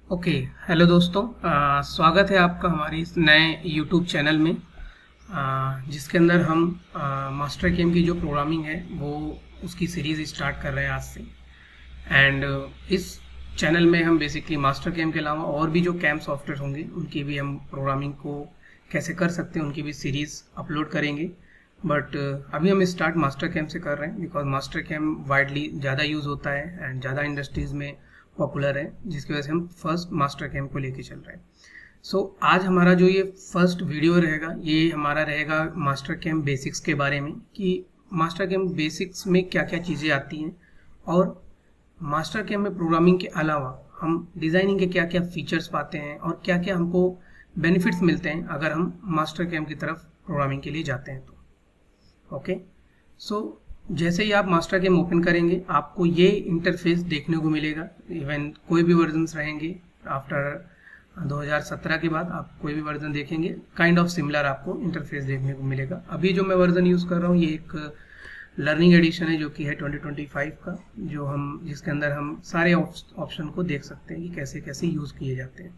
Okay. Hello दोस्तों, स्वागत है आपका हमारे इस नए यूट्यूब चैनल में, जिसके अंदर हम मास्टर गेम की जो प्रोग्रामिंग है वो उसकी सीरीज़ स्टार्ट कर रहे हैं आज से। एंड इस चैनल में हम बेसिकली मास्टर गेम के अलावा और भी जो कैम सॉफ्टवेयर होंगे उनकी भी हम प्रोग्रामिंग को कैसे कर सकते हैं उनकी भी सीरीज़ अपलोड करेंगे। बट अभी हम स्टार्ट मास्टर कैम से कर रहे हैं बिकॉज मास्टर कैम वाइडली ज़्यादा यूज़ होता है एंड ज़्यादा इंडस्ट्रीज़ में पॉपुलर है, जिसकी वजह से हम फर्स्ट मास्टर कैम को लेके चल रहे हैं। सो आज हमारा जो ये फर्स्ट वीडियो रहेगा ये हमारा रहेगा मास्टर कैम बेसिक्स के बारे में, कि मास्टर कैम बेसिक्स में क्या क्या चीज़ें आती हैं और मास्टर कैम में प्रोग्रामिंग के अलावा हम डिज़ाइनिंग के क्या क्या फीचर्स पाते हैं और क्या क्या हमको बेनिफिट्स मिलते हैं अगर हम मास्टर कैम की तरफ प्रोग्रामिंग के लिए जाते हैं तो। ओके, सो जैसे ही आप मास्टर गेम ओपन करेंगे आपको ये इंटरफेस देखने को मिलेगा। इवन कोई भी वर्जन्स रहेंगे आफ्टर 2017 के बाद आप कोई भी वर्जन देखेंगे काइंड ऑफ सिमिलर आपको इंटरफेस देखने को मिलेगा। अभी जो मैं वर्जन यूज़ कर रहा हूँ ये एक लर्निंग एडिशन है जो कि है 2025 का, जो हम जिसके अंदर हम सारे ऑप्शन को देख सकते हैं कि कैसे कैसे यूज़ किए जाते हैं।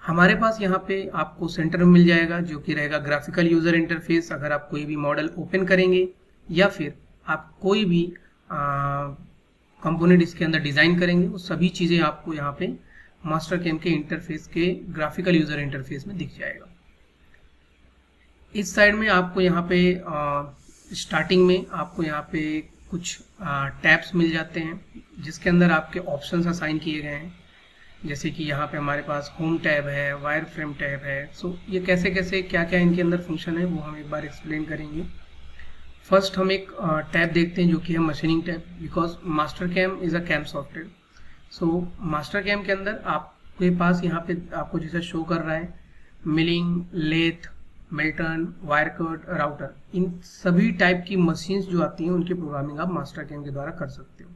हमारे पास यहाँ पे आपको सेंटर में मिल जाएगा जो कि रहेगा ग्राफिकल यूज़र इंटरफेस। अगर आप कोई भी मॉडल ओपन करेंगे या फिर आप कोई भी कंपोनेंट इसके अंदर डिज़ाइन करेंगे वो सभी चीज़ें आपको यहाँ पे मास्टर कैम के इंटरफेस के ग्राफिकल यूज़र इंटरफेस में दिख जाएगा। इस साइड में आपको यहाँ पे स्टार्टिंग में आपको यहाँ पे कुछ टैब्स मिल जाते हैं जिसके अंदर आपके ऑप्शंस असाइन किए गए हैं। जैसे कि यहाँ पे हमारे पास होम टैब है, वायर फ्रेम टैब है। सो ये कैसे कैसे क्या क्या इनके अंदर फंक्शन है वो हम एक बार एक्सप्लेन करेंगे। फर्स्ट हम एक टैब देखते हैं जो कि है machining tab, because Mastercam is a CAM software. So Mastercam के अंदर आपके पास यहाँ पे आपको जैसे शो कर रहा है मिलिंग, लेथ, मिल्टन, वायर कट, राउटर, इन सभी टाइप की मशीन्स जो आती हैं उनकी प्रोग्रामिंग आप मास्टर कैम के द्वारा कर सकते हो।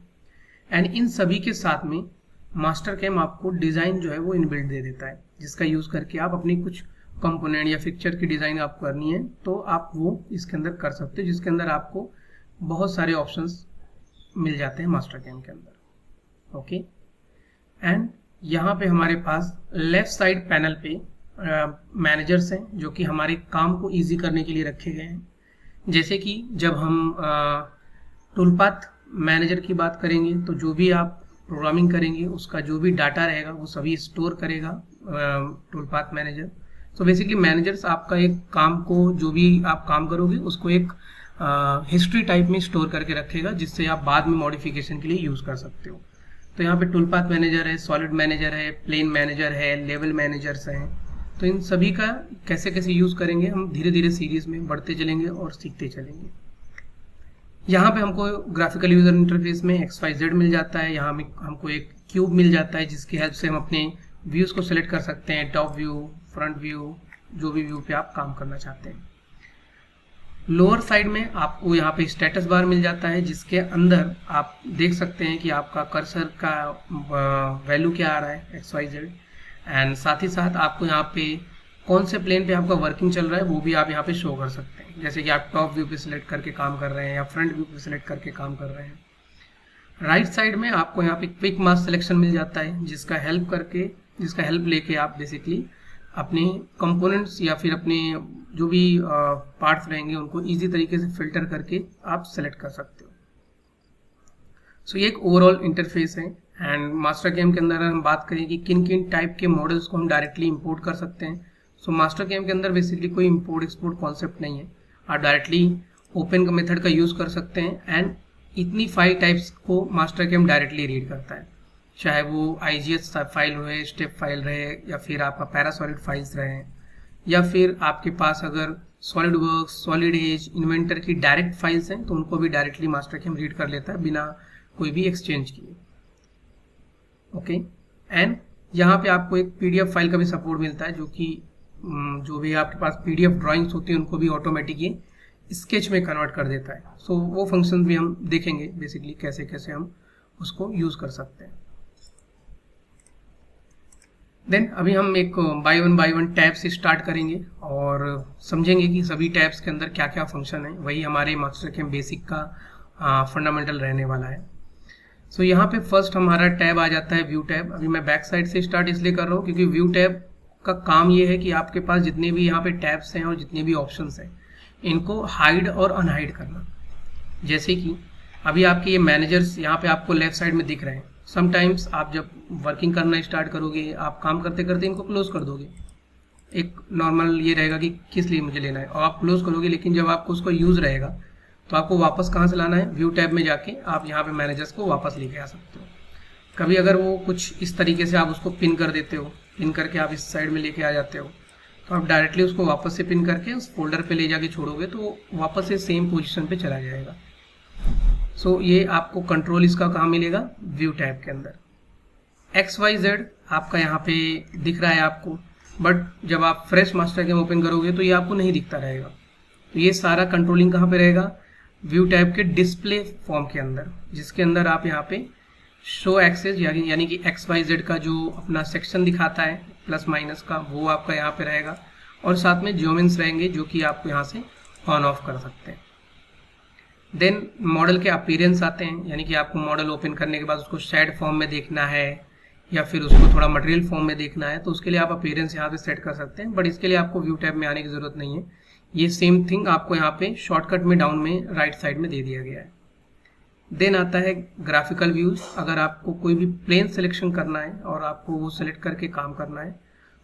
एंड इन सभी के साथ में मास्टर कैम आपको डिज़ाइन जो है वो इनबिल्ट दे देता है, जिसका यूज़ करके आप अपनी कुछ कंपोनेंट या फिक्चर की डिज़ाइन आपको करनी है तो आप वो इसके अंदर कर सकते हो, जिसके अंदर आपको बहुत सारे ऑप्शंस मिल जाते हैं मास्टर कैम के अंदर। ओके, एंड यहाँ पे हमारे पास लेफ्ट साइड पैनल पे मैनेजर्स हैं जो कि हमारे काम को इजी करने के लिए रखे गए हैं। जैसे कि जब हम टूलपाथ मैनेजर की बात करेंगे तो जो भी आप प्रोग्रामिंग करेंगे उसका जो भी डाटा रहेगा वो सभी स्टोर करेगा टूलपाथ मैनेजर। तो बेसिकली मैनेजर्स आपका एक काम को जो भी आप काम करोगे उसको एक हिस्ट्री टाइप में स्टोर करके रखेगा, जिससे आप बाद में मॉडिफिकेशन के लिए यूज़ कर सकते हो। तो यहाँ पे टूलपाथ मैनेजर है, सॉलिड मैनेजर है, प्लेन मैनेजर है, लेवल मैनेजर्स हैं। तो इन सभी का कैसे कैसे यूज़ करेंगे हम धीरे धीरे सीरीज में बढ़ते चलेंगे और सीखते चलेंगे। यहाँ पे हमको ग्राफिकल यूज़र इंटरफेस में XYZ मिल जाता है। यहाँ में हमको एक क्यूब मिल जाता है जिसकी हेल्प से हम अपने व्यूज़ को सिलेक्ट कर सकते हैं, टॉप व्यू, फ्रंट व्यू, जो भी व्यू पे आप काम करना चाहते हैं। लोअर साइड में आपको यहाँ पे स्टेटस बार मिल जाता है जिसके अंदर आप देख सकते हैं कि आपका कर्सर का वैल्यू क्या आ रहा है XYZ, एंड साथ ही साथ आपको यहाँ पे कौन से प्लेन पे आपका वर्किंग चल रहा है वो भी आप यहाँ पे शो कर सकते हैं। जैसे कि आप टॉप व्यू पे सिलेक्ट करके काम कर रहे हैं या फ्रंट व्यू पे सिलेक्ट करके काम कर रहे हैं। राइट साइड में आपको यहाँ पे क्विक मास्क सिलेक्शन मिल जाता है जिसका हेल्प लेके आप बेसिकली अपने कंपोनेंट्स या फिर अपने जो भी पार्ट्स रहेंगे उनको इजी तरीके से फिल्टर करके आप सेलेक्ट कर सकते हो। सो ये एक ओवरऑल इंटरफेस है। एंड मास्टर कैम के अंदर हम बात करें कि किन किन टाइप के मॉडल्स को हम डायरेक्टली इंपोर्ट कर सकते हैं। सो मास्टर कैम के अंदर बेसिकली कोई इंपोर्ट एक्सपोर्ट कॉन्सेप्ट नहीं है, आप डायरेक्टली ओपन का मेथड का यूज़ कर सकते हैं। एंड इतनी 5 टाइप्स को मास्टर कैम डायरेक्टली रीड करता है, चाहे वो IGS फाइल रहे, स्टेप फाइल रहे, या फिर आपका पैरासॉलिड फाइल्स रहे, या फिर आपके पास अगर SolidWorks, Solid Edge, Inventor की डायरेक्ट फाइल्स हैं तो उनको भी डायरेक्टली मास्टर कैम रीड कर लेता है बिना कोई भी एक्सचेंज किए। ओके, एंड यहाँ पे आपको एक PDF फाइल का भी सपोर्ट मिलता है जो कि जो भी आपके पास PDF ड्राइंग्स होती हैं उनको भी ऑटोमेटिक ये स्केच में कन्वर्ट कर देता है। सो वो फंक्शन भी हम देखेंगे बेसिकली कैसे कैसे हम उसको यूज़ कर सकते हैं। देन अभी हम एक बाय वन टैब से स्टार्ट करेंगे और समझेंगे कि सभी टैब्स के अंदर क्या क्या फंक्शन है। वही हमारे मास्टर कैम बेसिक का फंडामेंटल रहने वाला है। सो यहाँ पे फर्स्ट हमारा टैब आ जाता है व्यू टैब। अभी मैं बैक साइड से स्टार्ट इसलिए कर रहा हूँ क्योंकि व्यू टैब का काम ये है कि आपके पास जितने भी यहाँ पे टैब्स हैं और जितने भी ऑप्शंस हैं इनको हाइड और अनहाइड करना। जैसे कि अभी आपके ये मैनेजर्स यहाँ पे आपको लेफ्ट साइड में दिख रहे हैं। समटाइम्स आप जब वर्किंग करना स्टार्ट करोगे, आप काम करते करते इनको क्लोज कर दोगे। एक नॉर्मल ये रहेगा कि किस लिए मुझे लेना है, और आप क्लोज करोगे, लेकिन जब आपको उसको यूज़ रहेगा तो आपको वापस कहाँ से लाना है, व्यू टैब में जाके आप यहाँ पे मैनेजर्स को वापस लेके आ सकते हो। कभी अगर वो कुछ इस तरीके से आप उसको पिन कर देते हो, पिन करके आप इस साइड में लेके आ जाते हो, तो आप डायरेक्टली उसको वापस से पिन करके उस फोल्डर पे ले जाके छोड़ोगे तो वापस से सेम पोजीशन पे चला जाएगा। सो ये आपको कंट्रोल इसका कहाँ मिलेगा, व्यू टैब के अंदर। XYZ आपका यहाँ पे दिख रहा है आपको, बट जब आप फ्रेश मास्टर गेम ओपन करोगे तो ये आपको नहीं दिखता रहेगा। तो ये सारा कंट्रोलिंग कहाँ पे रहेगा, व्यू टैब के डिस्प्ले फॉर्म के अंदर, जिसके अंदर आप यहाँ पे शो एक्सेस यानी कि XYZ का जो अपना सेक्शन दिखाता है प्लस माइनस का, वो आपका यहाँ पे रहेगा, और साथ में ज्योमेंस रहेंगे जो कि आपको यहाँ से ऑन ऑफ कर सकते हैं। देन मॉडल के अपीयरेंस आते हैं, यानी कि आपको मॉडल ओपन करने के बाद उसको शेड फॉर्म में देखना है या फिर उसको थोड़ा मटेरियल फॉर्म में देखना है, तो उसके लिए आप अपीयरेंस यहाँ पे सेट कर सकते हैं, बट इसके लिए आपको व्यू टैब में आने की जरूरत नहीं है। ये सेम थिंग आपको यहाँ पे शॉर्टकट में डाउन में राइट साइड में दे दिया गया है। देन आता है ग्राफिकल व्यूज। अगर आपको कोई भी प्लेन सिलेक्शन करना है और आपको वो सिलेक्ट करके काम करना है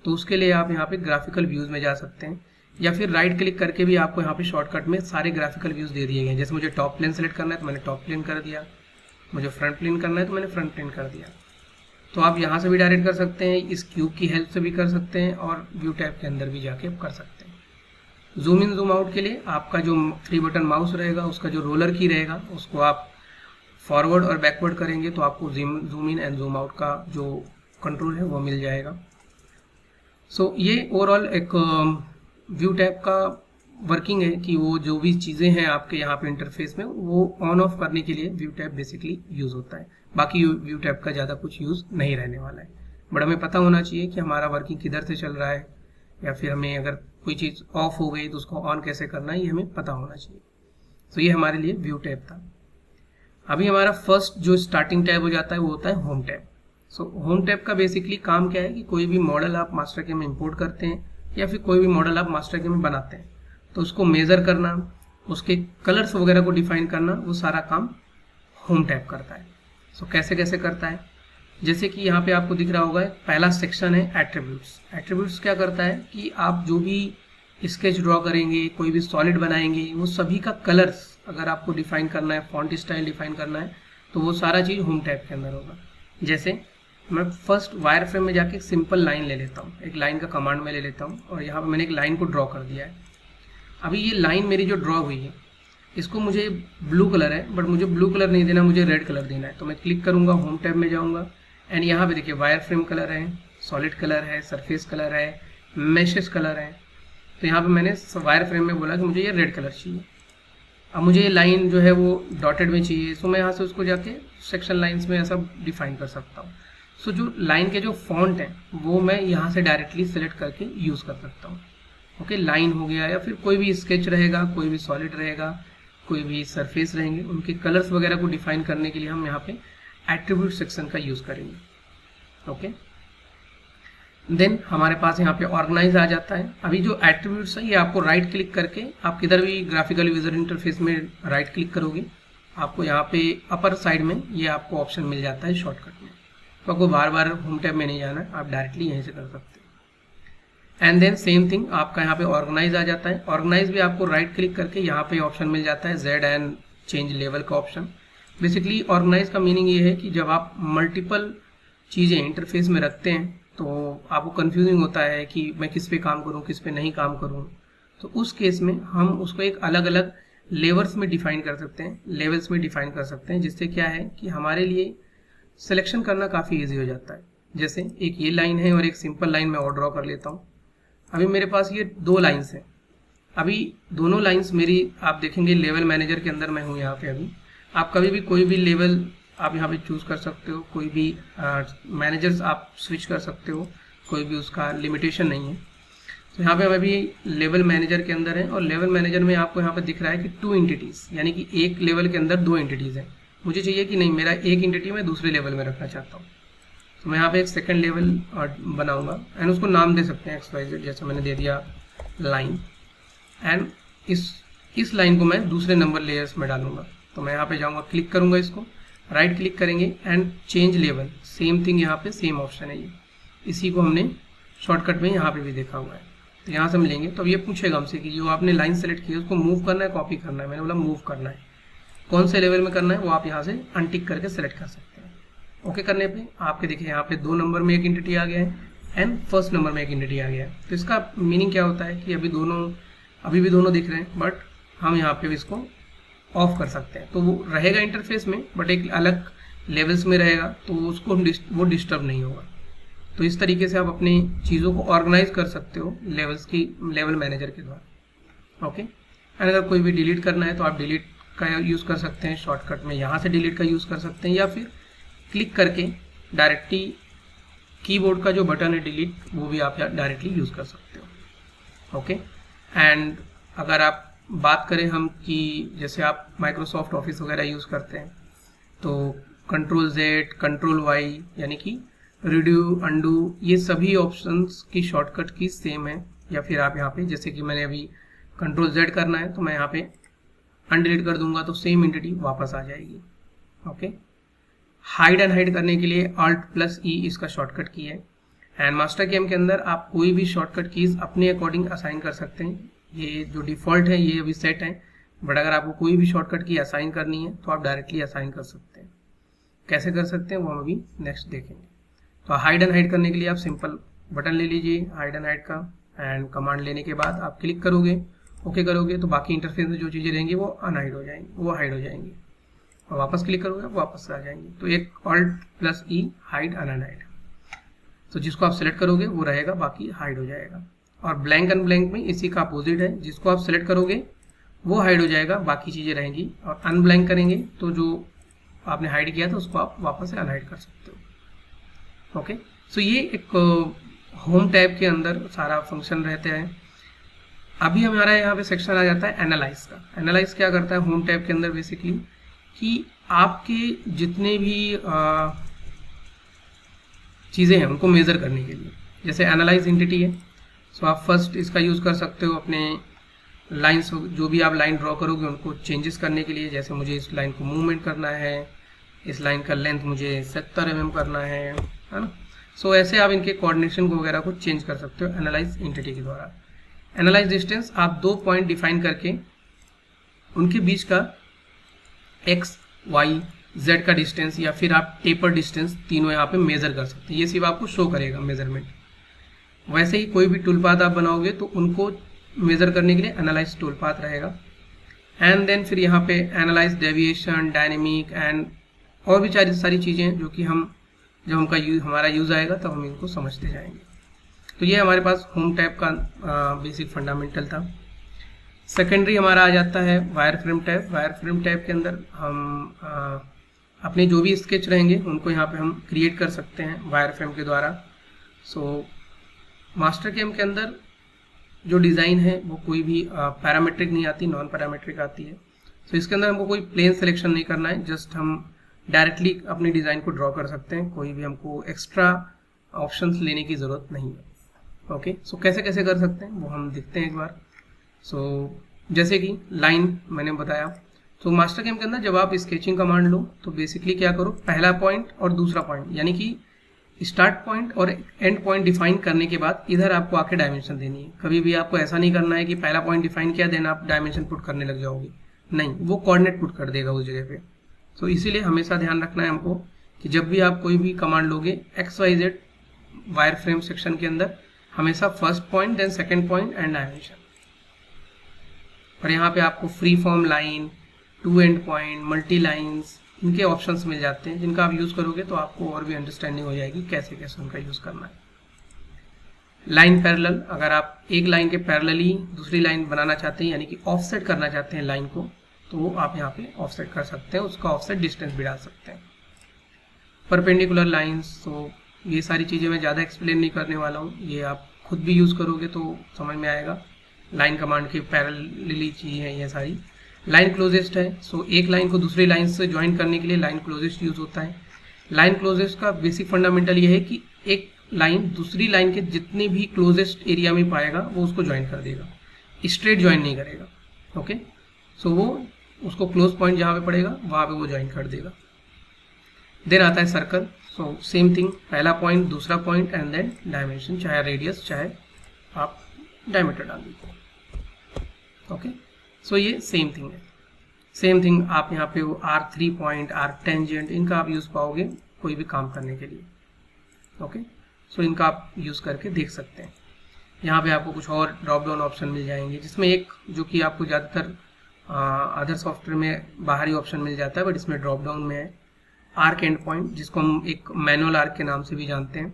तो उसके लिए आप यहाँ पे ग्राफिकल व्यूज में जा सकते हैं, या फिर राइट क्लिक करके भी आपको यहाँ पे शॉर्टकट में सारे ग्राफिकल व्यूज दे दिए गए हैं। जैसे मुझे टॉप प्लेन सेलेक्ट करना है तो मैंने टॉप प्लेन कर दिया, मुझे फ्रंट प्लेन करना है तो मैंने फ्रंट प्लेन कर दिया। तो आप यहाँ से भी डायरेक्ट कर सकते हैं, इस क्यूब की हेल्प से भी कर सकते हैं, और व्यू टैब के अंदर भी जाके कर सकते हैं। जूम इन जूम आउट के लिए आपका जो 3 बटन माउस रहेगा, उसका जो रोलर की रहेगा उसको आप फॉरवर्ड और बैकवर्ड करेंगे तो आपको zoom in and zoom out का जो कंट्रोल है वो मिल जाएगा। सो ये ओवरऑल एक व्यू टैब का वर्किंग है कि वो जो भी चीज़ें हैं आपके यहाँ पे इंटरफेस में वो ऑन ऑफ करने के लिए व्यू टैब बेसिकली यूज़ होता है। बाकी व्यू टैब का ज़्यादा कुछ यूज़ नहीं रहने वाला है, बट हमें पता होना चाहिए कि हमारा वर्किंग किधर से चल रहा है, या फिर हमें अगर कोई चीज़ ऑफ हो गई तो उसको ऑन कैसे करना है ये हमें पता होना चाहिए। तो ये हमारे लिए व्यू टैब था। अभी हमारा फर्स्ट जो स्टार्टिंग टैब हो जाता है वो होता है home tab. So home tab का बेसिकली काम क्या है कि कोई भी मॉडल आप मास्टर के में इंपोर्ट करते हैं या फिर कोई भी मॉडल आप मास्टर के में बनाते हैं तो उसको मेज़र करना, उसके कलर्स वगैरह को डिफाइन करना, वो सारा काम होम टैब करता है। सो कैसे कैसे करता है, जैसे कि यहाँ पे आपको दिख रहा होगा पहला सेक्शन है एट्रीब्यूट्स। एट्रीब्यूट्स क्या करता है कि आप जो भी स्केच ड्रॉ करेंगे, कोई भी सॉलिड बनाएंगे, वो सभी का कलर्स अगर आपको डिफाइन करना है, फॉन्ट स्टाइल डिफाइन करना है, तो वो सारा चीज़ होम टैब के अंदर होगा। जैसे मैं फर्स्ट वायर फ्रेम में जाके एक सिंपल लाइन ले लेता हूँ, एक लाइन का कमांड में ले लेता हूँ, और यहाँ पर मैंने एक लाइन को ड्रॉ कर दिया है। अभी ये लाइन मेरी जो ड्रॉ हुई है इसको मुझे ब्लू कलर है, बट मुझे ब्लू कलर नहीं देना, मुझे रेड कलर देना है। तो मैं क्लिक करूँगा, होम टैब में जाऊँगा, एंड यहाँ पे देखिए वायर फ्रेम कलर है, सॉलिड कलर है, सरफेस कलर है, मैशेस कलर है। तो यहाँ पे मैंने वायर फ्रेम में बोला कि मुझे ये रेड कलर चाहिए। अब मुझे ये लाइन जो है वो डॉटेड में चाहिए, सो मैं यहाँ से उसको जाके सेक्शन लाइन्स में ऐसा डिफाइन कर सकता हूँ। सो जो लाइन के जो फॉन्ट हैं वो मैं यहाँ से डायरेक्टली सेलेक्ट करके यूज़ कर सकता हूँ। ओके, लाइन हो गया, या फिर कोई भी स्केच रहेगा, कोई भी सॉलिड रहेगा, कोई भी सरफेस रहेंगे, उनके कलर्स वगैरह को डिफाइन करने के लिए हम यहाँ पे एट्रीब्यूट सेक्शन का यूज़ करेंगे। ओके, देन हमारे पास यहाँ पे ऑर्गेनाइज आ जाता है। अभी जो एट्रीब्यूट्स है ये आपको राइट क्लिक करके, आप किधर भी ग्राफिकल यूजर इंटरफेस में राइट क्लिक करोगे, आपको यहाँ पे अपर साइड में ये आपको ऑप्शन मिल जाता है शॉर्टकट में। तो आपको बार बार होम टैब में नहीं जाना, आप डायरेक्टली यहीं से कर सकते हो। एंड देन सेम थिंग आपका यहाँ पे ऑर्गेनाइज आ जाता है। ऑर्गेनाइज भी आपको राइट क्लिक करके यहाँ पे ऑप्शन मिल जाता है जेड एंड चेंज लेवल का ऑप्शन। बेसिकली ऑर्गेनाइज का मीनिंग ये है कि जब आप मल्टीपल चीज़ें इंटरफेस में रखते हैं तो आपको कंफ्यूजिंग होता है कि मैं किस पे काम करूँ, किस पे नहीं काम करूँ। तो उस केस में हम उसको एक अलग अलग लेवल्स में डिफाइन कर सकते हैं, लेवल्स में डिफाइन कर सकते हैं, जिससे क्या है कि हमारे लिए सिलेक्शन करना काफ़ी ईजी हो जाता है। जैसे एक ये लाइन है और एक सिंपल लाइन मैं और ड्रॉ कर लेता हूँ। अभी मेरे पास ये 2 लाइन्स हैं। अभी दोनों लाइन्स मेरी आप देखेंगे लेवल मैनेजर के अंदर मैं हूँ यहाँ पे। अभी आप कभी भी कोई भी लेवल आप यहाँ पे चूज़ कर सकते हो, कोई भी मैनेजर्स आप स्विच कर सकते हो, कोई भी उसका लिमिटेशन नहीं है। तो यहाँ पे हम अभी लेवल मैनेजर के अंदर है, और लेवल मैनेजर में आपको यहाँ पे दिख रहा है कि 2 एंटिटीज़, यानी कि एक लेवल के अंदर 2 एंटिटीज़ हैं। मुझे चाहिए कि नहीं, मेरा एक एंटिटी मैं दूसरे लेवल में रखना चाहता हूँ, तो मैं यहाँ पे एक सेकंड लेवल बनाऊंगा एंड उसको नाम दे सकते हैं XYZ, जैसे मैंने दे दिया लाइन, एंड इस लाइन को मैं दूसरे नंबर लेयर्स में डालूंगा। तो मैं यहाँ पे जाऊँगा, क्लिक करूँगा, इसको राइट क्लिक करेंगे and change level, same thing, यहाँ पे सेम ऑप्शन है ये, इसी को हमने शॉर्टकट में यहाँ पे भी देखा हुआ है। तो यहाँ से हम लेंगे, तो अब ये पूछेगा हमसे कि जो आपने लाइन सेलेक्ट की है उसको मूव करना है, कॉपी करना है। मैंने बोला मूव करना है, कौन से लेवल में करना है वो आप यहाँ से अनटिक करके सेलेक्ट कर सकते हैं। ओके करने पे आपके देखिए यहाँ पे 2 नंबर में एक एंटिटी आ गया है एंड फर्स्ट नंबर में एक एंटिटी आ गया है। तो इसका मीनिंग क्या होता है कि अभी भी दोनों दिख रहे हैं, बट हम यहाँ पे इसको ऑफ कर सकते हैं। तो वो रहेगा इंटरफेस में, बट एक अलग लेवल्स में रहेगा, तो उसको वो डिस्टर्ब नहीं होगा। तो इस तरीके से आप अपनी चीज़ों को ऑर्गेनाइज कर सकते हो लेवल मैनेजर के द्वारा। ओके, एंड अगर कोई भी डिलीट करना है तो आप डिलीट का यूज़ कर सकते हैं, शॉर्टकट में यहाँ से डिलीट का यूज़ कर सकते हैं, या फिर क्लिक करके डायरेक्टली कीबोर्ड का जो बटन है डिलीट, वो भी आप डायरेक्टली यूज़ कर सकते हो। ओके, एंड अगर आप बात करें हम कि जैसे आप माइक्रोसॉफ्ट ऑफिस वगैरह यूज़ करते हैं, तो Ctrl+Z, Ctrl+Y यानी कि रिड्यू, अंडू, ये सभी ऑप्शंस की शॉर्टकट की सेम है। या फिर आप यहाँ पे जैसे कि मैंने अभी Ctrl+Z करना है, तो मैं यहाँ पे अनडिलीट कर दूंगा, तो सेम एंटिटी वापस आ जाएगी। ओके, हाइड एंड हाइड करने के लिए Alt+E इसका शॉर्टकट की है। एंड मास्टर गेम के अंदर आप कोई भी शॉर्टकट कीज अपने अकॉर्डिंग असाइन कर सकते हैं। ये जो डिफ़ॉल्ट है ये अभी सेट है, बट अगर आपको कोई भी शॉर्टकट की असाइन करनी है तो आप डायरेक्टली असाइन कर सकते हैं। कैसे कर सकते हैं वो हम अभी नेक्स्ट देखेंगे। तो हाइड एंड हाइड करने के लिए आप सिंपल बटन ले लीजिए हाइड एंड हाइड का, एंड कमांड लेने के बाद आप क्लिक करोगे, ओके करोगे, तो बाकी इंटरफेस में जो चीज़ें रहेंगी वो अनहाइड हो जाएंगी, वो हाइड हो जाएंगी, और वापस क्लिक करोगे वापस आ जाएंगी। तो एक Alt+E हाइड अनहाइड, तो जिसको आप सेलेक्ट करोगे वो रहेगा, बाकी हाइड हो जाएगा। और ब्लैंक अनब्लैंक में इसी का अपोजिट है, जिसको आप सेलेक्ट करोगे वो हाइड हो जाएगा, बाकी चीज़ें रहेंगी, और अनब्लैंक करेंगे तो जो आपने हाइड किया था उसको आप वापस से अनहाइड कर सकते हो। ओके, सो ये एक होम टैब के अंदर सारा फंक्शन रहते हैं। अभी हमारा यहाँ पे सेक्शन आ जाता है एनालाइज का। एनालाइज क्या करता है होम टैब के अंदर बेसिकली, कि आपके जितने भी चीज़ें हैं उनको मेज़र करने के लिए, जैसे एनालाइज एंटिटी है, सो आप फर्स्ट इसका यूज़ कर सकते हो अपने लाइंस, जो भी आप लाइन ड्रॉ करोगे उनको चेंजेस करने के लिए। जैसे मुझे इस लाइन को मूवमेंट करना है, इस लाइन का लेंथ मुझे 70 mm करना है ना। सो ऐसे आप इनके कोऑर्डिनेशन को वगैरह को चेंज कर सकते हो एनालाइज एंटिटी के द्वारा। एनालाइज डिस्टेंस, आप 2 पॉइंट डिफाइन करके उनके बीच का x, y, z का डिस्टेंस, या फिर आप टेपर डिस्टेंस, तीनों यहाँ पे मेजर कर सकते हैं। ये सिर्फ आपको शो करेगा मेजरमेंट। वैसे ही कोई भी टूल पाथ आप बनाओगे तो उनको मेजर करने के लिए एनालाइज टूल पाथ रहेगा। एंड देन फिर यहाँ पे एनालाइज डेविएशन, डायनेमिक, एंड और भी सारी चीज़ें जो कि हम जब हमारा यूज़ आएगा तब हम इनको समझते जाएंगे। तो ये हमारे पास होम टैब का बेसिक फंडामेंटल था। सेकेंडरी हमारा आ जाता है wire frame tab. Wire frame tab के अंदर हम अपने जो भी स्केच रहेंगे उनको यहाँ पे हम क्रिएट कर सकते हैं वायर फ्रेम के द्वारा। सो मास्टर गेम के अंदर जो डिज़ाइन है वो कोई भी पैरामेट्रिक नहीं आती, नॉन पैरामेट्रिक आती है। सो इसके अंदर हमको कोई प्लेन सिलेक्शन नहीं करना है, जस्ट हम डायरेक्टली अपनी डिज़ाइन को ड्रॉ कर सकते हैं, कोई भी हमको एक्स्ट्रा ऑप्शंस लेने की ज़रूरत नहीं है। ओके, सो कैसे कैसे कर सकते हैं वो हम देखते हैं एक बार। सो जैसे कि लाइन मैंने बताया, तो मास्टर गेम के अंदर जब आप स्केचिंग कमांड लो तो बेसिकली क्या करो, पहला पॉइंट और दूसरा पॉइंट यानी कि स्टार्ट पॉइंट और एंड पॉइंट डिफाइन करने के बाद इधर आपको आके डायमेंशन देनी है। कभी भी आपको ऐसा नहीं करना है कि पहला पॉइंट डिफाइन किया देन आप डायमेंशन पुट करने लग जाओगे, नहीं, वो कोऑर्डिनेट पुट कर देगा उस जगह पे। तो इसीलिए हमेशा ध्यान रखना है हमको कि जब भी आप कोई भी कमांड लोगे XYZ वायर फ्रेम सेक्शन के अंदर, हमेशा first point then second point and dimension. और यहाँ पे आपको free form line, two end point, multi lines, इनके ऑप्शंस मिल जाते हैं जिनका आप यूज़ करोगे तो आपको और भी अंडरस्टैंडिंग हो जाएगी कैसे कैसे उनका यूज़ करना है। लाइन पैरेलल, अगर आप एक लाइन के पैरेलली दूसरी लाइन बनाना चाहते हैं यानी कि ऑफसेट करना चाहते हैं लाइन को, तो आप यहाँ पे ऑफसेट कर सकते हैं, उसका ऑफसेट डिस्टेंस भी डाल सकते हैं। परपेंडिकुलर लाइन्स, तो ये सारी चीज़ें मैं ज़्यादा एक्सप्लेन नहीं करने वाला हूँ, ये आप खुद भी यूज़ करोगे तो समझ में आएगा। लाइन कमांड के पैरेलली चीज़ है ये सारी। लाइन क्लोजेस्ट है, सो एक लाइन को दूसरी लाइन से ज्वाइन करने के लिए लाइन क्लोजेस्ट यूज होता है। लाइन क्लोजेस्ट का बेसिक फंडामेंटल ये है कि एक लाइन दूसरी लाइन के जितने भी क्लोजेस्ट एरिया में पाएगा वो उसको ज्वाइन कर देगा, स्ट्रेट ज्वाइन नहीं करेगा। ओके, सो वो उसको क्लोज पॉइंट जहाँ पे पड़ेगा वहाँ पे वो ज्वाइन कर देगा। देन आता है सर्कल, सो सेम थिंग, पहला पॉइंट, दूसरा पॉइंट एंड देन डायमेंशन, चाहे रेडियस चाहे आप डायमीटर डाल दीजिए। ओके, सो ये सेम थिंग है। सेम थिंग आप यहाँ पे वो R3 पॉइंट, आर्क टेंजेंट, इनका आप यूज़ पाओगे कोई भी काम करने के लिए। ओके, सो इनका आप यूज़ करके देख सकते हैं। यहाँ पे आपको कुछ और ड्रॉप डाउन ऑप्शन मिल जाएंगे, जिसमें एक जो कि आपको ज़्यादातर अदर सॉफ्टवेयर में बाहरी ऑप्शन मिल जाता है, बट इसमें ड्रॉप डाउन में है आर्क एंड पॉइंट, जिसको हम एक मैनुअल आर्क के नाम से भी जानते हैं,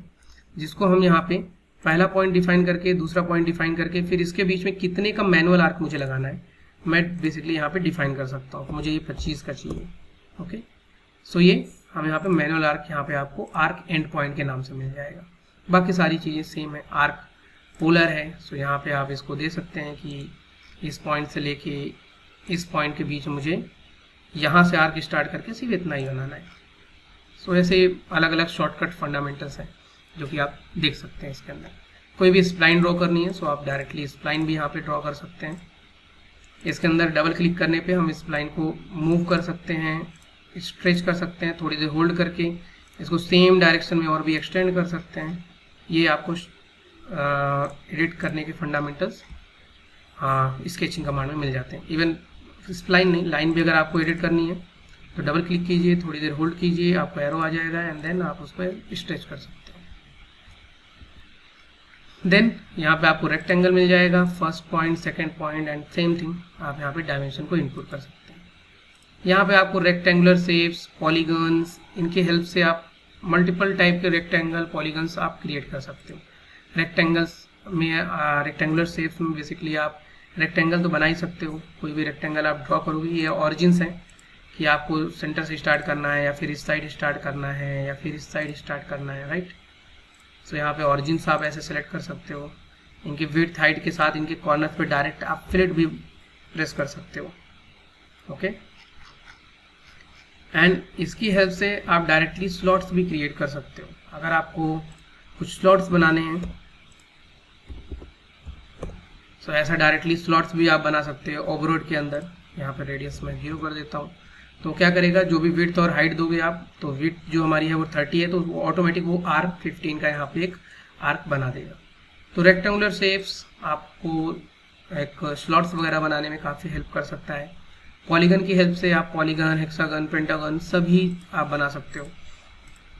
जिसको हम यहाँ पे पहला पॉइंट डिफाइन करके, दूसरा पॉइंट डिफाइन करके, फिर इसके बीच में कितने का मैनुअल आर्क मुझे लगाना है मैं बेसिकली यहाँ पे डिफाइन कर सकता हूँ। मुझे ये 25 का चाहिए। ओके, सो ये हम यहाँ पे मैनुअल आर्क, यहाँ पे आपको आर्क एंड पॉइंट के नाम से मिल जाएगा। बाकी सारी चीज़ें सेम है। आर्क पोलर है, सो यहाँ पे आप इसको दे सकते हैं कि इस पॉइंट से लेके इस पॉइंट के बीच मुझे यहाँ से आर्क स्टार्ट करके सिर्फ इतना ही बनाना है। सो ऐसे अलग अलग शॉर्टकट फंडामेंटल्स हैं जो कि आप देख सकते हैं इसके अंदर। कोई भी स्प्लाइन ड्रॉ करनी है, सो आप डायरेक्टली स्प्लाइन भी यहाँ पे ड्रॉ कर सकते हैं। इसके अंदर डबल क्लिक करने पे हम इस लाइन को मूव कर सकते हैं, स्ट्रेच कर सकते हैं, थोड़ी देर होल्ड करके इसको सेम डायरेक्शन में और भी एक्सटेंड कर सकते हैं। ये आपको एडिट करने के फंडामेंटल्स स्केचिंग कमांड में मिल जाते हैं। इवन स्प्लाइन नहीं, लाइन भी अगर आपको एडिट करनी है तो डबल क्लिक कीजिए, थोड़ी देर होल्ड कीजिए, आपको एरो आ जाएगा एंड देन आप उस पर स्ट्रेच कर सकते हैं। देन यहाँ पे आपको रेक्टेंगल मिल जाएगा, first point, second point and same thing आप यहाँ पे डायमेंशन को इनपुट कर सकते हैं। यहाँ पे आपको रेक्टेंगुलर शेप्स, पॉलीगन्स, इनके हेल्प से आप मल्टीपल टाइप के रेक्टेंगल, पॉलीगन्स आप क्रिएट कर सकते हो। रेक्टेंगल्स में रेक्टेंगुलर शेप्स में बेसिकली आप रेक्टेंगल तो बना ही सकते हो, कोई भी रेक्टेंगल आप ड्रॉ करोगे। ये ऑरिजिन्स हैं कि आपको सेंटर से स्टार्ट करना है या फिर इस साइड स्टार्ट करना है या फिर इस साइड स्टार्ट करना है, राइट। सो यहाँ पे ऑरिजिन्स आप ऐसे सेलेक्ट कर सकते हो। इनके विड्थ हाइट के साथ इनके कॉर्नर पे डायरेक्ट आप फिलेट भी प्रेस कर सकते हो। ओके, एंड इसकी हेल्प से आप डायरेक्टली स्लॉट्स भी क्रिएट कर सकते हो। अगर आपको कुछ स्लॉट्स बनाने हैं, सो ऐसा डायरेक्टली स्लॉट्स भी आप बना सकते हो ओवरऑड के अंदर। यहाँ पे रेडियस मैं 0 कर देता हूँ, तो क्या करेगा, जो भी विड्थ और हाइट दोगे आप, तो विड्थ जो हमारी है वो 30 है, तो वो ऑटोमेटिक वो आर्क 15 का यहाँ पे एक आर्क बना देगा। तो रेक्टेंगुलर शेप्स आपको एक स्लॉट्स वगैरह बनाने में काफ़ी हेल्प कर सकता है। पॉलीगन की हेल्प से आप पॉलीगन, हेक्सागन, पेंटागन सभी आप बना सकते हो।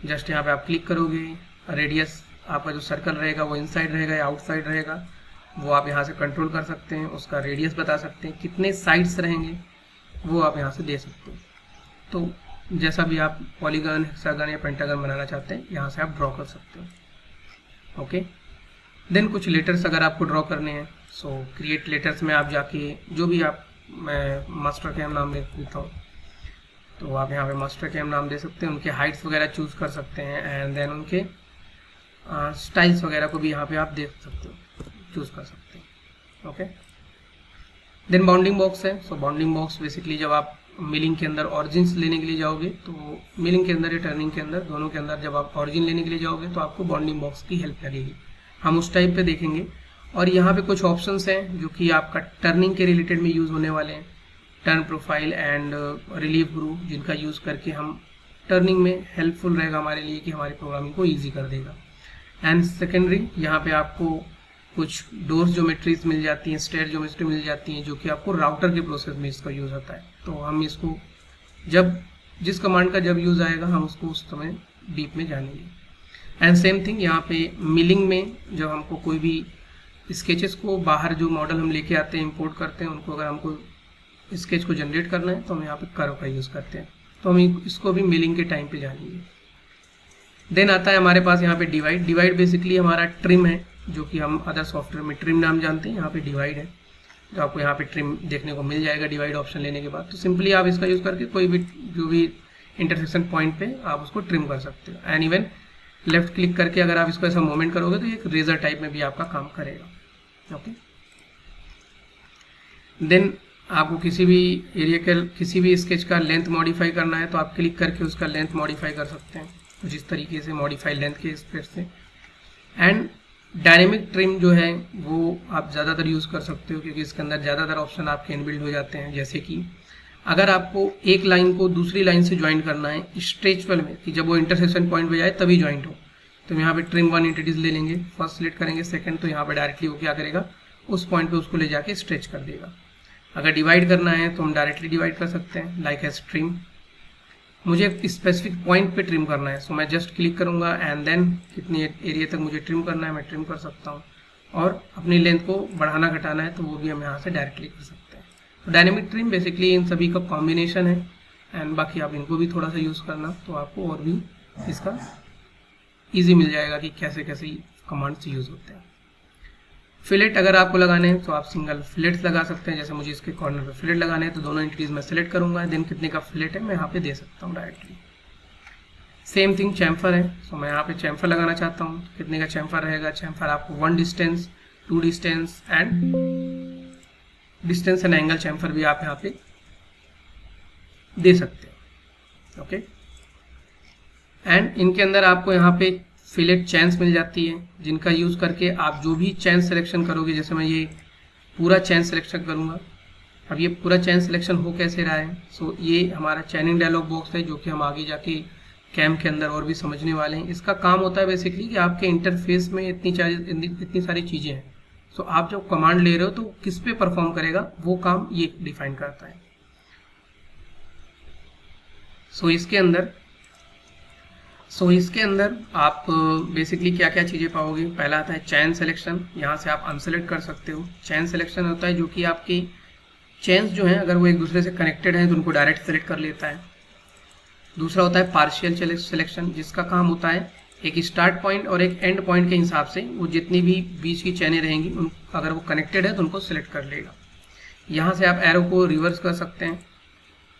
जस्ट यहाँ पे आप क्लिक करोगे, रेडियस आपका जो सर्कल रहेगा वो इनसाइड रहेगा या आउटसाइड रहेगा, वो आप यहाँ से कंट्रोल कर सकते हैं। उसका रेडियस बता सकते हैं, कितने साइड्स रहेंगे वो आप यहाँ से दे सकते हो। तो जैसा भी आप पॉलीगन, हेक्सागन या पेंटागन बनाना चाहते हैं यहाँ से आप ड्रॉ कर सकते हो। ओके, देन कुछ लेटर्स अगर आपको ड्रॉ करने हैं, सो क्रिएट लेटर्स में आप जाके जो भी आप, मैं मास्टर कैम नाम दे देता हूँ, तो आप यहाँ पे मास्टर कैम नाम दे सकते हैं। उनके हाइट्स वगैरह चूज कर सकते हैं एंड देन उनके स्टाइल्स वगैरह को भी यहाँ पे आप देख सकते हो, चूज कर सकते हैं। ओके, देन बाउंडिंग बॉक्स है। सो बाउंडिंग बॉक्स बेसिकली जब आप मिलिंग के अंदर ऑरिजिन्स लेने के लिए जाओगे, तो मिलिंग के अंदर या टर्निंग के अंदर, दोनों के अंदर जब आप ऑरिजिन लेने के लिए जाओगे तो आपको बाउंडिंग बॉक्स की हेल्प लगेगी। हम उस टाइप पे देखेंगे। और यहाँ पे कुछ ऑप्शंस हैं जो कि आपका टर्निंग के रिलेटेड में यूज़ होने वाले हैं। Turn profile and relief group, जिनका यूज़ करके हम टर्निंग में हेल्पफुल रहेगा हमारे लिए, कि हमारी प्रोग्रामिंग को ईजी कर देगा। एंड सेकेंडरी, यहाँ पे आपको कुछ डोर्स ज्योमेट्रीज मिल जाती हैं, स्टेयर ज्योमेट्री मिल जाती हैं, जो कि आपको राउटर के प्रोसेस में इसका यूज़ होता है। तो हम इसको जब जिस कमांड का जब यूज़ आएगा हम उसको उस समय डीप में जानेंगे। एंड सेम थिंग यहाँ पे मिलिंग में जब हमको कोई भी स्केचेस को बाहर जो मॉडल हम लेके आते हैं, इंपोर्ट करते हैं, उनको अगर हमको स्केच को जनरेट करना है तो हम यहाँ पे कर्व का यूज़ करते हैं। तो हम इसको भी मिलिंग के टाइम पे जानेंगे। देन आता है हमारे पास यहाँ पे डिवाइड। डिवाइड बेसिकली हमारा ट्रिम है, जो कि हम अदर सॉफ्टवेयर में ट्रिम नाम जानते हैं। यहाँ पे डिवाइड है, तो आपको यहाँ पे ट्रिम देखने को मिल जाएगा डिवाइड ऑप्शन लेने के बाद। तो सिंपली आप इसका यूज़ करके कोई भी जो भी इंटरसेक्शन पॉइंट पे आप उसको ट्रिम कर सकते हो। एंड इवन लेफ्ट क्लिक करके अगर आप इसको ऐसा मूवमेंट करोगे तो एक रेजर टाइप में भी आपका काम करेगा। ओके, देन आपको किसी भी एरिया के किसी भी स्केच का लेंथ मॉडिफाई करना है तो आप क्लिक करके उसका लेंथ मॉडिफाई कर सकते हैं कुछ इस तरीके से, मॉडिफाई लेंथ के स्पेस से। एंड डायनेमिक ट्रिम जो है वो आप ज़्यादातर यूज़ कर सकते हो क्योंकि इसके अंदर ज़्यादातर ऑप्शन आपके इनबिल्ड हो जाते हैं। जैसे कि अगर आपको एक लाइन को दूसरी लाइन से ज्वाइन करना है स्ट्रेचफल में कि जब वो इंटरसेक्शन पॉइंट पे जाए तभी ज्वाइंट हो, तो यहाँ पे ट्रिम 1 एंटिटीज ले लेंगे, फर्स्ट सिलेक्ट करेंगे, सेकंड, तो यहाँ पे डायरेक्टली वो क्या करेगा उस पॉइंट पे उसको ले जाके स्ट्रेच कर देगा। अगर डिवाइड करना है तो हम डायरेक्टली डिवाइड कर सकते हैं लाइक एज ट्रिम। मुझे एक स्पेसिफिक पॉइंट पे ट्रिम करना है, सो मैं जस्ट क्लिक करूंगा एंड देन कितनी एरिया तक मुझे ट्रिम करना है मैं ट्रिम कर सकता हूँ। और अपनी लेंथ को बढ़ाना घटाना है तो वो भी हम यहाँ से डायरेक्टली कर सकते हैं। तो डायनेमिक ट्रिम बेसिकली इन सभी का कॉम्बिनेशन है एंड बाकी आप इनको भी थोड़ा सा यूज़ करना तो आपको और भी इसका ईजी मिल जाएगा कि कैसे कैसे कमांड्स यूज़ होते हैं। फिलेट अगर आपको लगाने हैं तो आप सिंगल फिलेट्स लगा सकते हैं। जैसे मुझे इसके कॉर्नर पे फिलेट लगाने हैं तो दोनों एंटिटीज में सिलेक्ट करूंगा, देन कितने का फिलेट है मैं यहाँ पे दे सकता हूँ डायरेक्टली। सेम थिंग चैम्फर है, तो मैं यहाँ पे चैम्फर लगाना चाहता हूँ, कितने का चैम्फर रहेगा। चैम्फर आपको 1 distance, 2 distance and angle chamfer भी आप यहाँ पे दे सकते हैं। ओके, एंड इनके अंदर आपको यहाँ पे फिलेट चैन्स मिल जाती है जिनका यूज़ करके आप जो भी चैन सिलेक्शन करोगे, जैसे मैं ये पूरा चैन सिलेक्शन करूँगा। अब ये पूरा चैन सिलेक्शन हो कैसे रहा है, सो ये हमारा चैनिंग डायलॉग बॉक्स है जो कि हम आगे जाके कैम के अंदर और भी समझने वाले हैं। इसका काम होता है बेसिकली कि आपके इंटरफेस में इतनी सारी चीज़ें हैं, सो आप जब कमांड ले रहे हो तो किस पे परफॉर्म करेगा वो काम ये डिफाइन करता है। सो इसके अंदर आप बेसिकली क्या क्या चीज़ें पाओगे। पहला आता है चैन सिलेक्शन, यहाँ से आप अनसेलेक्ट कर सकते हो। चैन सिलेक्शन होता है जो कि आपके चैन्स जो हैं अगर वो एक दूसरे से कनेक्टेड हैं तो उनको डायरेक्ट सेलेक्ट कर लेता है। दूसरा होता है पार्शियल सिलेक्शन, जिसका काम होता है एक स्टार्ट पॉइंट और एक एंड पॉइंट के हिसाब से वो जितनी भी बीच की चैनें रहेंगी उन अगर वो कनेक्टेड है तो उनको सिलेक्ट कर लेगा। यहाँ से आप एरो को रिवर्स कर सकते हैं।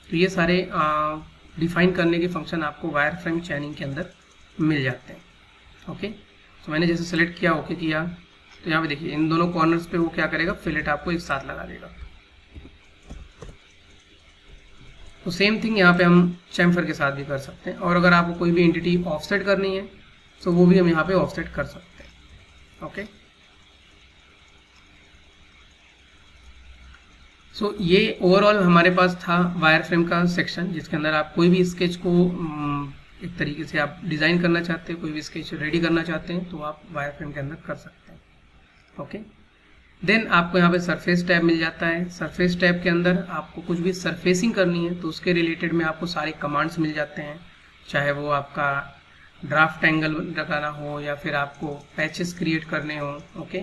तो ये सारे डिफाइन करने के फंक्शन आपको वायर फ्रेम चैनिंग के अंदर मिल जाते हैं। ओके, तो मैंने जैसे सेलेक्ट किया, ओके किया, तो यहाँ पे देखिए इन दोनों कॉर्नर्स पे वो क्या करेगा, फिलेट आपको एक साथ लगा देगा। तो सेम थिंग यहाँ पे हम चैम्फर के साथ भी कर सकते हैं। और अगर आपको कोई भी एंटिटी ऑफसेट करनी है तो वो भी हम यहाँ पे ऑफसेट कर सकते हैं। ओके, सो ये ओवरऑल हमारे पास था वायर फ्रेम का सेक्शन, जिसके अंदर आप कोई भी स्केच को एक तरीके से आप डिज़ाइन करना चाहते हैं, कोई भी स्केच रेडी करना चाहते हैं तो आप वायर फ्रेम के अंदर कर सकते हैं। ओके, देन आपको यहाँ पे सरफेस टैब मिल जाता है। सरफेस टैब के अंदर आपको कुछ भी सरफेसिंग करनी है तो उसके रिलेटेड में आपको सारे कमांड्स मिल जाते हैं, चाहे वो आपका ड्राफ्ट एंगल लगाना हो या फिर आपको पैचेस क्रिएट करने हो। ओके,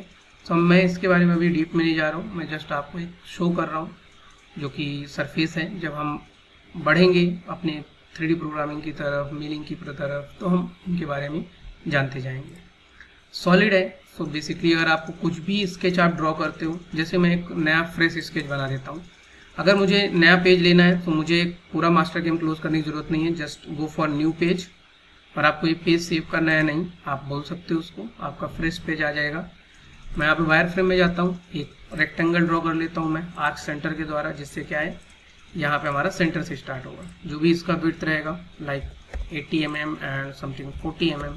तो मैं इसके बारे में अभी डीप में नहीं जा रहा हूँ, मैं जस्ट आपको एक शो कर रहा हूँ जो कि सरफेस है। जब हम बढ़ेंगे अपने 3D प्रोग्रामिंग की तरफ, मिलिंग की तरफ, तो हम इनके बारे में जानते जाएंगे। सॉलिड है, सो बेसिकली अगर आपको कुछ भी स्केच आप ड्रॉ करते हो, जैसे मैं एक नया फ्रेश स्केच बना देता हूँ, अगर मुझे नया पेज लेना है तो मुझे पूरा मास्टर गेम क्लोज करने की ज़रूरत नहीं है, just go for new page. और आपको ये पेज सेव करना है नहीं, आप बोल सकते हो उसको, आपका फ्रेश पेज आ जाएगा। मैं यहाँ पे वायर फ्रेम में जाता हूँ, एक रेक्टेंगल ड्रॉ कर लेता हूँ मैं आर्क सेंटर के द्वारा, जिससे क्या है यहाँ पे हमारा सेंटर से स्टार्ट होगा। जो भी इसका विड्थ रहेगा like 80 mm and something 40 mm।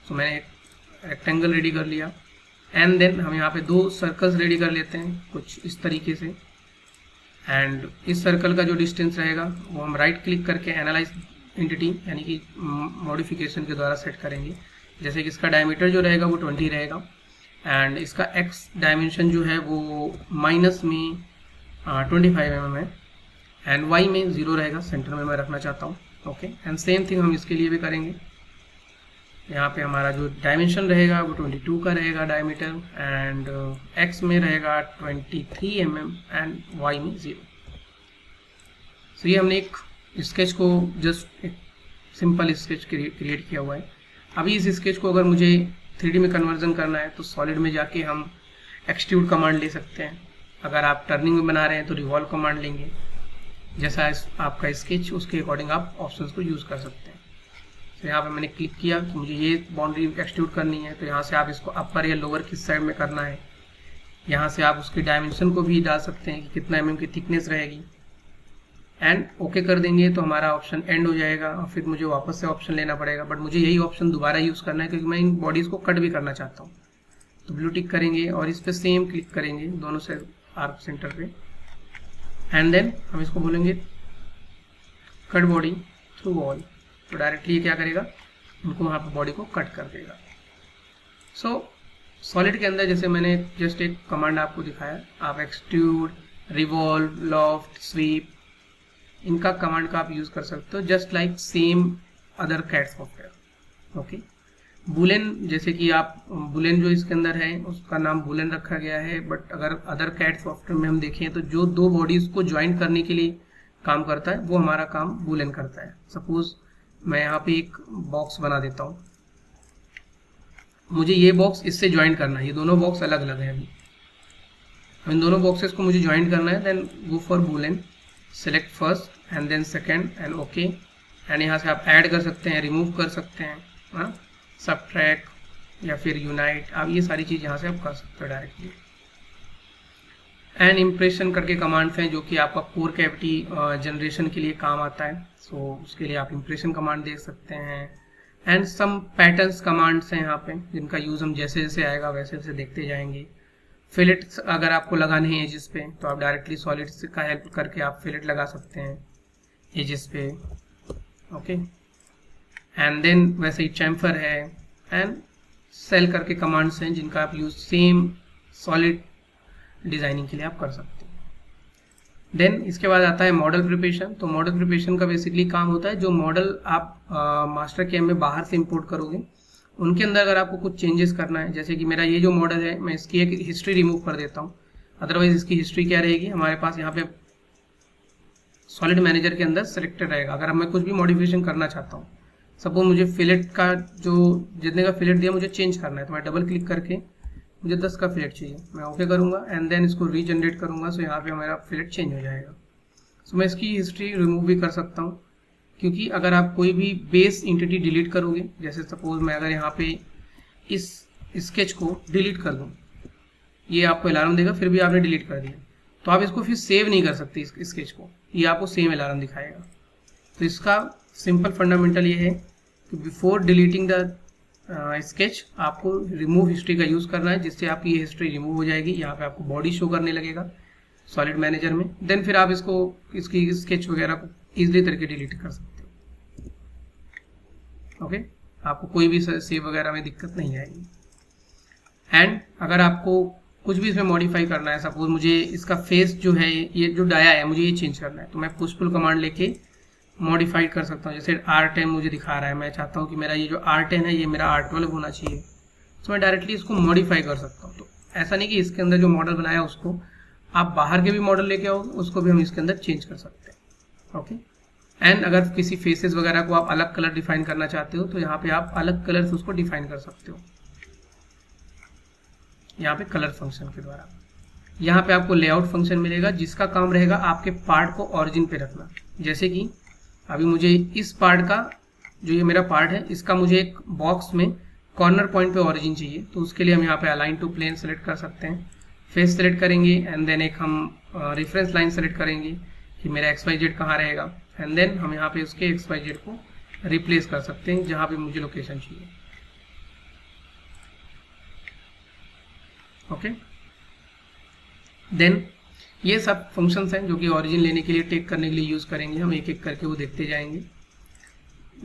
तो मैंने एक रेक्टेंगल रेडी कर लिया एंड देन हम यहाँ पे 2 सर्कल्स रेडी कर लेते हैं कुछ इस तरीके से। एंड इस सर्कल का जो डिस्टेंस रहेगा वो हम राइट क्लिक करके एनालाइज एंटिटी यानी कि मॉडिफिकेशन के द्वारा सेट करेंगे। जैसे कि इसका डायमीटर जो रहेगा वो 20 रहेगा एंड इसका एक्स डायमेंशन जो है वो माइनस में 25 mm है एंड वाई में 0 रहेगा, सेंटर में मैं रखना चाहता हूँ। ओके, एंड सेम थिंग हम इसके लिए भी करेंगे। यहाँ पे हमारा जो डायमेंशन रहेगा वो 22 का रहेगा डायमीटर एंड एक्स में रहेगा 23 mm एंड वाई में 0। सो ये हमने एक स्केच को जस्ट एक सिंपल स्केच क्रिएट किया हुआ है। अभी इस स्केच को अगर मुझे 3D में कन्वर्जन करना है तो सॉलिड में जाके हम एक्सट्रूड कमांड ले सकते हैं। अगर आप टर्निंग में बना रहे हैं तो रिवॉल्व कमांड लेंगे। जैसा आपका स्केच उसके अकॉर्डिंग आप ऑप्शंस को यूज़ कर सकते हैं। तो यहाँ पे मैंने क्लिक किया कि मुझे ये बाउंड्री एक्सट्रूड करनी है, तो यहाँ से आप इसको अपर या लोअर किस साइड में करना है यहाँ से आप उसकी डायमेंशन को भी डाल सकते हैं कि कितना mm की थिकनेस रहेगी, एंड ओके कर देंगे तो हमारा ऑप्शन एंड हो जाएगा और फिर मुझे वापस से ऑप्शन लेना पड़ेगा, बट मुझे यही ऑप्शन दोबारा यूज़ करना है क्योंकि मैं इन बॉडीज़ को कट भी करना चाहता हूँ। तो ब्लू टिक करेंगे और इस पर सेम क्लिक करेंगे दोनों से आर्क सेंटर पे, एंड देन हम इसको बोलेंगे कट बॉडी थ्रू वॉल, तो डायरेक्टली ये क्या करेगा, उनको वहाँ पर बॉडी को कट कर देगा। सो सॉलिड के अंदर जैसे मैंने जस्ट एक कमांड आपको दिखाया, आप एक्सट्रूड, रिवॉल्व, लॉफ्ट, स्वीप, इनका कमांड का आप यूज़ कर सकते हो just like same other CAD software. Okay, Boolean, जैसे कि आप बुलेन जो इसके अंदर है उसका नाम बुलेन रखा गया है, बट अगर अदर कैड सॉफ्टवेयर में हम देखें तो जो दो बॉडीज़ को ज्वाइन करने के लिए काम करता है वो हमारा काम बुलेन करता है। सपोज मैं यहाँ पे एक बॉक्स बना देता हूँ, मुझे ये बॉक्स इससे ज्वाइन करना है, ये दोनों बॉक्स अलग अलग हैं, अभी इन दोनों बॉक्सेस को मुझे ज्वाइन करना है, then go for Boolean, select first and then second and okay, and यहाँ से आप ऐड कर सकते हैं, रिमूव कर सकते हैं, हाँ, सबट्रैक्ट या फिर यूनाइट, आप ये सारी चीज़ यहाँ से आप कर सकते हो डायरेक्टली। एंड इम्प्रेशन करके कमांड्स हैं जो कि आपका कोर कैविटी जनरेशन के लिए काम आता है, सो उसके लिए आप इम्प्रेशन कमांड देख सकते हैं। एंड सम पैटर्न्स कमांड्स हैं यहाँ पे जिनका यूज़ हम जैसे जैसे आएगा वैसे वैसे देखते जाएंगे। फिलेट अगर आपको लगाने हैं एजेस पे तो आप डायरेक्टली सॉलिड का हेल्प करके आप फिलेट लगा सकते हैं एजेस पे। ओके, एंड देन वैसे ही चैम्फर है एंड सेल करके कमांड्स हैं जिनका आप यूज़ सेम सॉलिड डिज़ाइनिंग के लिए आप कर सकते हैं। देन इसके बाद आता है मॉडल प्रिपरेशन। तो मॉडल प्रिपरेशन का बेसिकली काम होता है जो मॉडल आप मास्टर केम में बाहर से इंपोर्ट करोगे उनके अंदर अगर आपको कुछ चेंजेस करना है, जैसे कि मेरा ये जो मॉडल है मैं इसकी एक हिस्ट्री रिमूव कर देता हूँ, अदरवाइज इसकी हिस्ट्री क्या रहेगी हमारे पास यहाँ पे सॉलिड मैनेजर के अंदर सिलेक्टेड रहेगा। अगर मैं कुछ भी मॉडिफिकेशन करना चाहता हूँ, सपोज मुझे फिलेट का जो जितने का फिलेट दिया मुझे चेंज करना है, तो मैं डबल क्लिक करके मुझे 10 का फिलेट चाहिए, मैं ओके करूँगा एंड देन इसको रीजनरेट करूँगा, सो यहाँ पे हमारा फिलेट चेंज हो जाएगा। सो मैं इसकी हिस्ट्री रिमूव भी कर सकता हूँ, क्योंकि अगर आप कोई भी बेस इंटिटी डिलीट करोगे, जैसे सपोज मैं अगर यहाँ पे इस स्केच को डिलीट कर दूँ, ये आपको अलार्म देगा, फिर भी आपने डिलीट कर दिया तो आप इसको फिर सेव नहीं कर सकते इस स्केच को, ये आपको सेम अलार्म दिखाएगा। तो इसका सिंपल फंडामेंटल ये है कि बिफोर डिलीटिंग द स्केच आपको रिमूव हिस्ट्री का यूज़ करना है, जिससे आपकी ये हिस्ट्री रिमूव हो जाएगी। यहाँ पे आपको बॉडी शो करने लगेगा सॉलिड मैनेजर में, देन फिर आप इसको इसकी स्केच वगैरह को ईजिली तरीके डिलीट कर सकते हो। ओके, आपको कोई भी सेव वगैरह में दिक्कत नहीं आएगी। एंड अगर आपको कुछ भी इसमें मॉडिफाई करना है, सपोज मुझे इसका फेस जो है ये जो डाया है मुझे ये चेंज करना है, तो मैं पुश पुल कमांड लेके मॉडिफाइड कर सकता हूँ। जैसे R10 मुझे दिखा रहा है, मैं चाहता हूँ कि मेरा ये जो R10 है ये मेरा R12 होना चाहिए, तो मैं डायरेक्टली इसको मॉडिफाई कर सकता हूँ। तो ऐसा नहीं कि इसके अंदर जो मॉडल बनाया उसको आप बाहर के भी मॉडल लेके आओगे, उसको भी हम इसके अंदर चेंज कर सकते हैं। ओके, एंड अगर किसी फेसेस वगैरह को आप अलग कलर डिफाइन करना चाहते हो तो यहाँ पे आप अलग कलर से उसको डिफाइन कर सकते हो, यहाँ पे कलर फंक्शन के द्वारा। यहाँ पे आपको लेआउट फंक्शन मिलेगा जिसका काम रहेगा आपके पार्ट को ऑरिजिन पे रखना। जैसे कि अभी मुझे इस पार्ट का जो ये मेरा पार्ट है इसका मुझे एक बॉक्स में कॉर्नर पॉइंट पे ऑरिजिन चाहिए, तो उसके लिए हम यहाँ पे अलाइन टू प्लेन सेलेक्ट कर सकते हैं, फेस सेलेक्ट करेंगे एंड देन एक हम रेफरेंस लाइन सेलेक्ट करेंगे कि मेरा XYZ कहाँ रहेगा, एंड देन हम यहाँ पे उसके XYZ को रिप्लेस कर सकते हैं जहाँ पे मुझे लोकेशन चाहिए। ओके, देन ये सब फंक्शंस हैं जो कि ओरिजिन लेने के लिए टेक करने के लिए यूज़ करेंगे, हम एक एक करके वो देखते जाएंगे।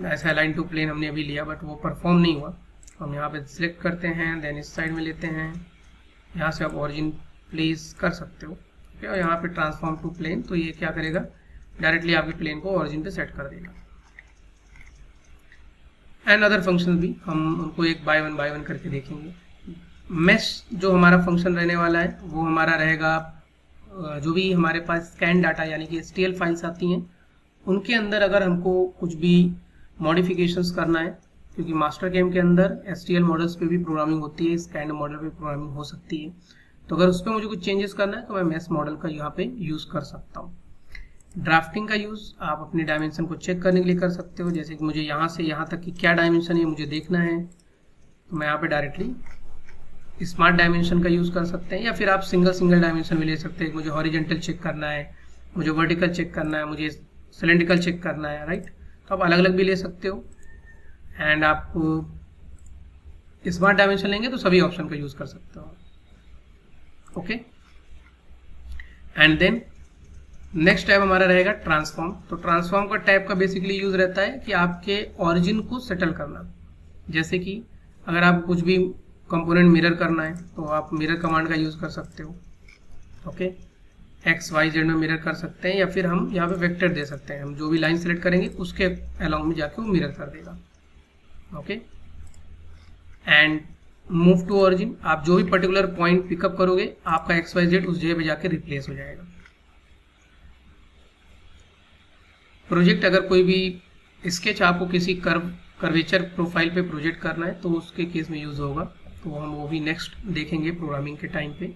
ऐसा अलाइन टू प्लेन हमने अभी लिया बट वो परफॉर्म नहीं हुआ, हम यहाँ पे सिलेक्ट करते हैं, देन इस साइड में लेते हैं, यहाँ से आप ओरिजिन प्लेस कर सकते हो। ओके, और यहाँ पे ट्रांसफॉर्म टू प्लेन, तो ये क्या करेगा डायरेक्टली आपके प्लेन को ओरिजिन पे सेट कर देगा। एंड अदर फंक्शन भी हम उनको एक बाय वन करके देखेंगे। मैश जो हमारा फंक्शन रहने वाला है वो हमारा रहेगा जो भी हमारे पास स्कैन डाटा यानी कि STL फाइल्स आती हैं उनके अंदर अगर हमको कुछ भी मॉडिफिकेशंस करना है, क्योंकि मास्टर केम के अंदर STL मॉडल्स पे भी प्रोग्रामिंग होती है, स्कैन मॉडल पे प्रोग्रामिंग हो सकती है, तो अगर उस पर मुझे कुछ चेंजेस करना है तो मैं मैश मॉडल का यहाँ पे यूज़ कर सकता हूँ। ड्राफ्टिंग का यूज़ आप अपने डायमेंशन को चेक करने के लिए कर सकते हो, जैसे कि मुझे यहाँ से यहाँ तक की क्या डायमेंशन है मुझे देखना है, तो मैं यहाँ पे डायरेक्टली स्मार्ट डायमेंशन का यूज़ कर सकते हैं, या फिर आप सिंगल डायमेंशन भी ले सकते हैं। मुझे हॉरिजेंटल चेक करना है, मुझे वर्टिकल चेक करना है, मुझे सिलेंड्रिकल चेक करना है, राइट। तो आप अलग अलग भी ले सकते हो। एंड आप स्मार्ट डायमेंशन लेंगे तो सभी ऑप्शन का यूज़ कर सकते हो। Okay, and then next tab हमारा रहेगा ट्रांसफॉर्म। तो ट्रांसफॉर्म का टैब का बेसिकली यूज़ रहता है कि आपके ओरिजिन को सेटल करना। जैसे कि अगर आप कुछ भी कंपोनेंट मिरर करना है तो आप मिरर कमांड का यूज़ कर सकते हो। ओके, एक्स वाई जेड में मिरर कर सकते हैं, या फिर हम यहाँ पे वेक्टर दे सकते हैं। हम जो भी लाइन सेलेक्ट करेंगे उसके अलाउंग में जाके वो मिरर कर देगा। Okay, and move to origin, आप जो भी पर्टिकुलर पॉइंट पिकअप करोगे आपका एक्स वाई जेड उस जगह पे जाके रिप्लेस हो जाएगा। प्रोजेक्ट, अगर कोई भी स्केच आपको किसी कर्वेचर प्रोफाइल पे प्रोजेक्ट करना है तो उसके केस में यूज़ होगा, तो हम वो भी नेक्स्ट देखेंगे प्रोग्रामिंग के टाइम पे।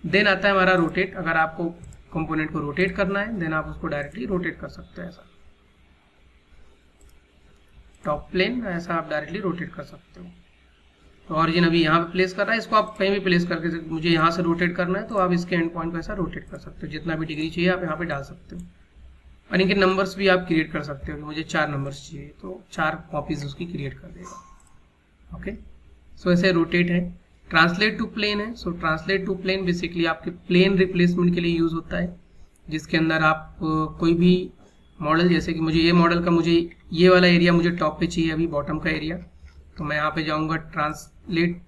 देन आता है हमारा रोटेट। अगर आपको कंपोनेंट को रोटेट करना है देन आप उसको डायरेक्टली रोटेट कर सकते हैं। ऐसा टॉप प्लेन, ऐसा आप डायरेक्टली रोटेट कर सकते हो। तो ऑरिजिन अभी यहाँ पे प्लेस कर रहा है, इसको आप कहीं भी प्लेस करके, मुझे यहाँ से रोटेट करना है तो आप इसके एंड पॉइंट को ऐसा रोटेट कर सकते हो। जितना भी डिग्री चाहिए आप यहाँ पे डाल सकते हो। और इनके नंबर्स भी आप क्रिएट कर सकते हो कि मुझे 4 नंबर्स चाहिए तो 4 कॉपीज उसकी क्रिएट कर देगा। ओके, सो ऐसे रोटेट है। ट्रांसलेट टू प्लेन है। सो ट्रांसलेट टू प्लेन बेसिकली आपके प्लेन रिप्लेसमेंट के लिए यूज़ होता है, जिसके अंदर आप कोई भी मॉडल, जैसे कि मुझे ये मॉडल का, मुझे ये वाला एरिया मुझे टॉप पे चाहिए, अभी बॉटम का एरिया, तो मैं यहाँ पे जाऊँगा ट्रांसलेट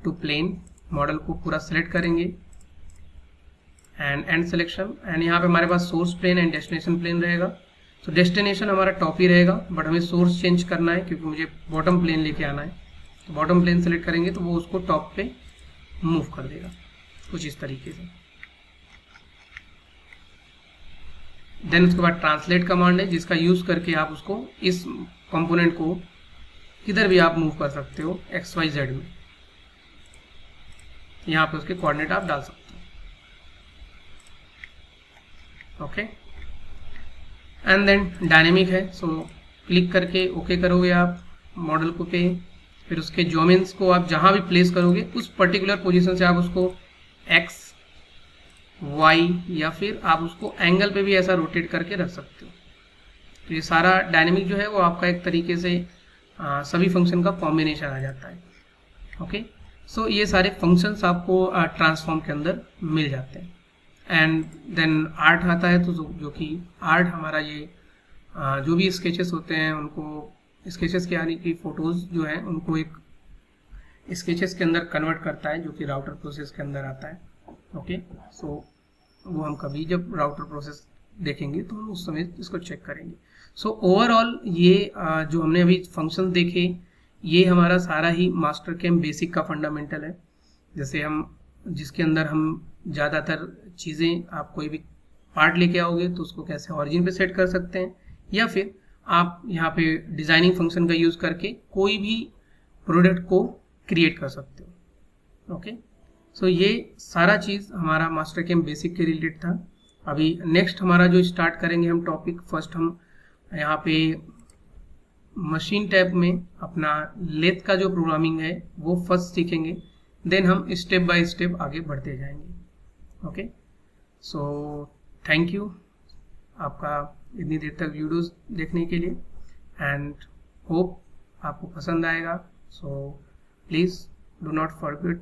टू प्लेन, मॉडल को पूरा सेलेक्ट करेंगे एंड सिलेक्शन, एंड यहाँ पे हमारे पास source plane and destination plane रहेगा। तो डेस्टिनेशन हमारा टॉप ही रहेगा, बट हमें सोर्स चेंज करना है क्योंकि मुझे बॉटम प्लेन लेके आना है। तो बॉटम प्लेन सेलेक्ट करेंगे तो वो उसको टॉप पे मूव कर देगा कुछ इस तरीके से। देन उसके बाद ट्रांसलेट कमांड है, जिसका यूज़ करके आप उसको, इस कंपोनेंट को किधर भी आप मूव कर सकते हो एक्स वाई जेड में। यहाँ पे उसके कोऑर्डिनेट आप डाल सकते हो। ओके, एंड देन डायनेमिक है। सो क्लिक करके ओके करोगे आप मॉडल को पे, फिर उसके जोमेन्स को आप जहाँ भी प्लेस करोगे उस पर्टिकुलर पोजीशन से आप उसको एक्स वाई या फिर आप उसको एंगल पे भी ऐसा रोटेट करके रख सकते हो। तो ये सारा डायनेमिक जो है वो आपका एक तरीके से सभी फंक्शन का कॉम्बिनेशन आ जाता है। ओके, सो ये सारे फंक्शंस आपको ट्रांसफॉर्म के अंदर मिल जाते हैं। एंड देन आर्ट आता है, तो जो कि आर्ट हमारा ये जो भी स्केचेस होते हैं उनको, स्केचेस के यानी कि फोटोज़ जो हैं उनको एक स्केचेस के अंदर कन्वर्ट करता है, जो कि राउटर प्रोसेस के अंदर आता है। ओके, सो वो हम कभी जब राउटर प्रोसेस देखेंगे तो हम उस समय इसको चेक करेंगे। सो ओवरऑल ये जो हमने अभी फंक्शन देखे, ये हमारा सारा ही मास्टर कैम बेसिक का फंडामेंटल है। जैसे हम, जिसके अंदर हम ज़्यादातर चीज़ें, आप कोई भी पार्ट लेके आओगे तो उसको कैसे ऑरिजिन पे सेट कर सकते हैं, या फिर आप यहाँ पे डिज़ाइनिंग फंक्शन का यूज़ करके कोई भी प्रोडक्ट को क्रिएट कर सकते हो। ओके, सो ये सारा चीज़ हमारा मास्टर कैम बेसिक के रिलेटेड था। अभी नेक्स्ट हमारा जो स्टार्ट करेंगे हम टॉपिक, फर्स्ट हम यहाँ पे मशीन टैब में अपना लेथ का जो प्रोग्रामिंग है वो फर्स्ट सीखेंगे, देन हम स्टेप बाय स्टेप आगे बढ़ते जाएंगे। ओके, सो थैंक यू आपका इतनी देर तक वीडियोस देखने के लिए, एंड होप आपको पसंद आएगा। So please do not forget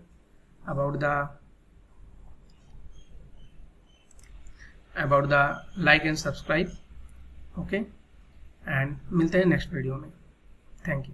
about the like and subscribe. Okay, and मिलते हैं नेक्स्ट वीडियो में। Thank you.